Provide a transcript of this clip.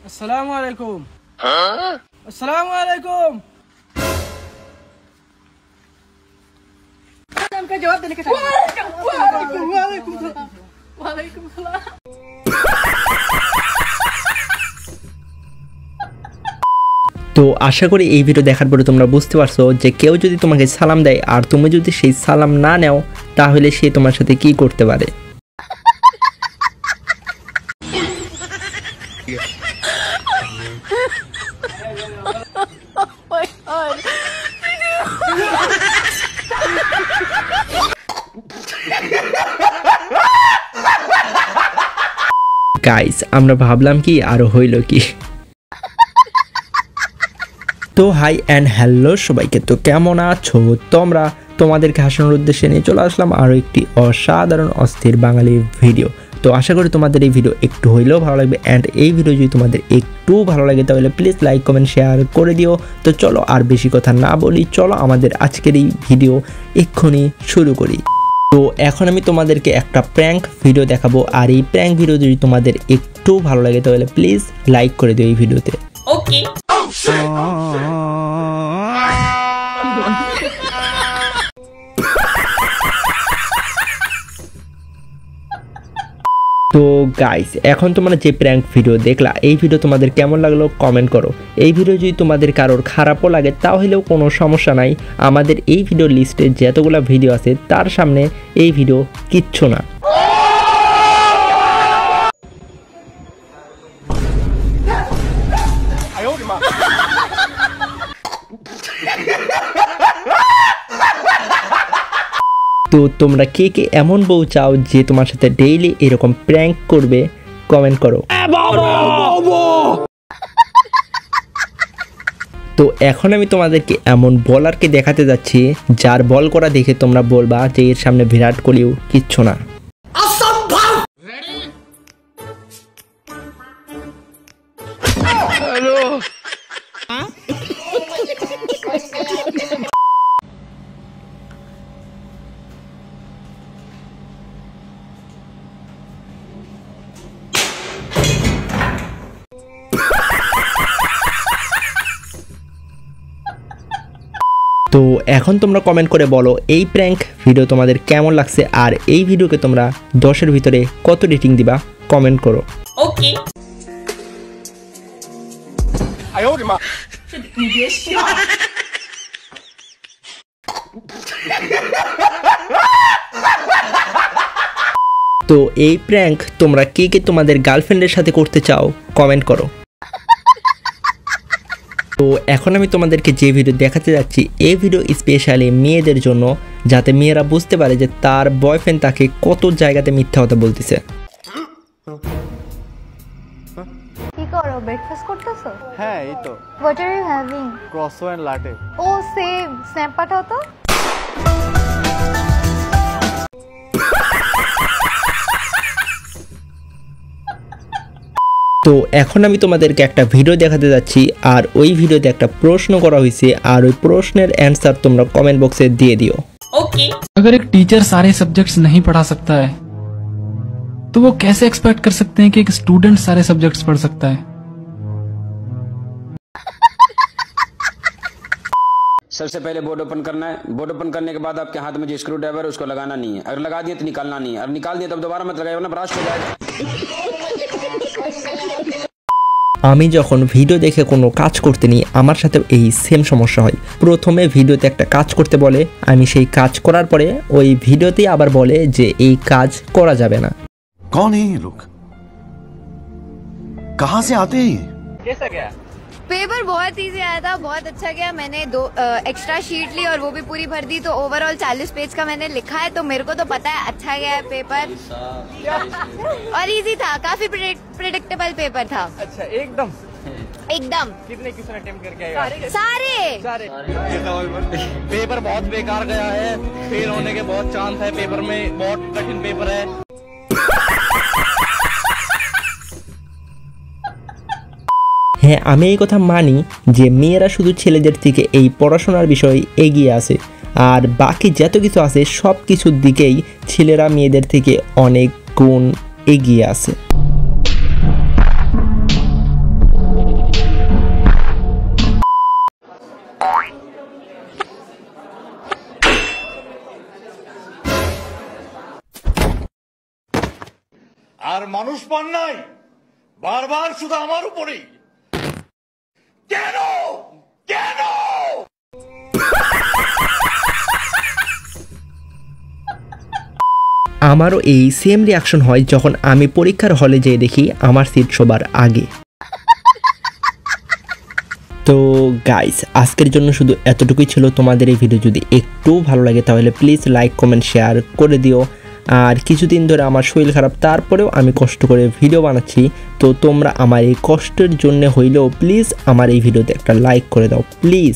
अस्सलामु अलैकुम। अस्सलामु अलैकुम। का जवाब देने के वालेकुम सलाम। তো আশা করি এই ভিডিও দেখার পরে তোমরা বুঝতে পারছো যে কেউ যদি তোমাকে সালাম দেয় আর তুমি যদি সেই সালাম না নাও তাহলে সে তোমার সাথে কি করতে পারে। গাইস আমরা ভাবলাম কি আর হইল কি। তো হাই অ্যান্ড হ্যালো সবাইকে, তো কেমন আছো তোমরা? তোমাদেরকে হাসানোর উদ্দেশ্যে নিয়ে চলে আসলাম আরও একটি অসাধারণ অস্থির বাঙালি ভিডিও। তো আশা করি তোমাদের এই ভিডিও একটু হইলেও ভালো লাগবে, অ্যান্ড এই ভিডিও যদি তোমাদের একটু ভালো লাগে তাহলে প্লিজ লাইক কমেন্ট শেয়ার করে দিও। তো চলো আর বেশি কথা না বলি, চলো আমাদের আজকের এই ভিডিও এক্ষুনি শুরু করি। তো এখন আমি তোমাদেরকে একটা প্র্যাঙ্ক ভিডিও দেখাবো, আর এই প্র্যাঙ্ক ভিডিও যদি তোমাদের একটু ভালো লাগে তাহলে প্লিজ লাইক করে দিও এই ভিডিওতে। ওকে। তো গাইস এখন তোমরা যে প্র্যাঙ্ক ভিডিও দেখলা, এই ভিডিও তোমাদের কেমন লাগলো কমেন্ট করো। এই ভিডিও যদি তোমাদের কারোর খারাপও লাগে তাহলেও কোনো সমস্যা নাই, আমাদের এই ভিডিও লিস্টে যতগুলো ভিডিও আছে তার সামনে এই ভিডিও কিচ্ছু না। তো তোমরা কে কে এমন বউ চাও যে তোমার সাথে ডেইলি এরকম প্র্যাঙ্ক করবে কমেন্ট করো। তো এখন আমি তোমাদেরকে এমন বলারকে দেখাতে যাচ্ছি যার বল করা দেখে তোমরা বলবা যে এর সামনে বিরাট কোহলিও কিচ্ছু না। তো এখন তোমরা কমেন্ট করে বলো এই প্র্যাঙ্ক ভিডিও তোমাদের কেমন লাগছে, আর এই ভিডিওকে তোমরা 10-এর ভিতরে কত রেটিং দিবা কমেন্ট করো। ওকে। তো এই প্র্যাঙ্ক তোমরা কে কে তোমাদের গার্লফ্রেন্ডের সাথে করতে চাও কমেন্ট করো। তো এখন আমি তোমাদেরকে যে ভিডিও দেখাতে যাচ্ছি এই ভিডিও স্পেশালি মেয়েদের জন্য, যাতে মেয়েরা বুঝতে পারে যে তার বয়ফ্রেন্ড তাকে কত জায়গাতে মিথ্যা কথা বলতেছে। কি করো, ব্রেকফাস্ট করতেছো? হ্যাঁ এই তো। What are you having? Croissant and latte. Oh same, snap পাঠাও তো। তো এখন আমি তোমাদেরকে একটা ভিডিও দেখাতে যাচ্ছি, আর ওই ভিডিওতে একটা প্রশ্ন করা হয়েছে, আর ওই প্রশ্নের অ্যান্সার তোমরা কমেন্ট বক্সে দিয়ে দিও। ओके। अगर एक टीचर सारे सब्जेक्ट्स नहीं पढ़ा सकता है तो वो कैसे एक्सपेक्ट कर सकते हैं कि एक स्टूडेंट सारे सब्जेक्ट्स पढ़ सकता है? सबसे पहले बोर्ड ओपन करना है। बोर्ड ओपन करने के बाद आपके हाथ में जो स्क्रू ड्राइवर है उसको लगाना नहीं है। अगर लगा दिए तो निकालना नहीं है, और निकाल दिए तब दोबारा मत लगाइए वरना ब्रास्ट हो जाएगा। আমি যখন ভিডিও দেখে কোনো কাজ করতে নিই আমার সাথে এই সেম সমস্যা হয়। প্রথমে ভিডিওতে একটা কাজ করতে বলে, আমি সেই কাজ করার পরে ওই ভিডিওতেই আবার বলে যে এই কাজ করা যাবে না। कौन है ये लोग? कहां से आते हैं? कैसा गया? पेपर बहुत इजी आया था, बहुत अच्छा गया। मैंने 2 एक्स्ट्रा शीट ली और वो भी पूरी भर दी, तो ओवरऑल 40 पेज का मैंने लिखा है, तो मेरे को तो पता है अच्छा गया है पेपर। और इजी था, काफी प्रेडिक्टेबल पेपर था। अच्छा एकदम एकदम। कितने क्वेश्चन अटेम्प्ट करके आए? सारे। पेपर बहुत बेकार गया है, फेल होने के बहुत चांस है, पेपर में बहुत कठिन पेपर है। হ্যাঁ আমি এই কথা মানি যে মেয়েরা শুধু ছেলেদের থেকে এই পড়াশোনার বিষয়ে এগিয়ে আছে, আর বাকি যত কিছু আছে সব কিছুর দিকেই ছেলেরা মেয়েদের থেকে অনেক গুণ এগিয়ে আছে। সাহস পান নাই বারবার শুধু আমার উপরেই কেন কেন আমারও এই সেম রিয়াকশন হয় যখন আমি পরীক্ষার হলে যেয়ে দেখি আমার সিট সবার আগে। তো গাইস, আজকের জন্য শুধু এতটুকুই ছিল। তোমাদের এই ভিডিও যদি একটু ভালো লাগে তাহলে প্লিজ লাইক কমেন্ট শেয়ার করে দিও। আর কিছুদিন ধরে আমার শরীর খারাপ, তারপরেও আমি কষ্ট করে ভিডিও বানাচ্ছি। তো তোমরা আমার এই কষ্টের জন্য হইলেও প্লিজ আমার এই ভিডিওতে একটা লাইক করে দাও প্লিজ।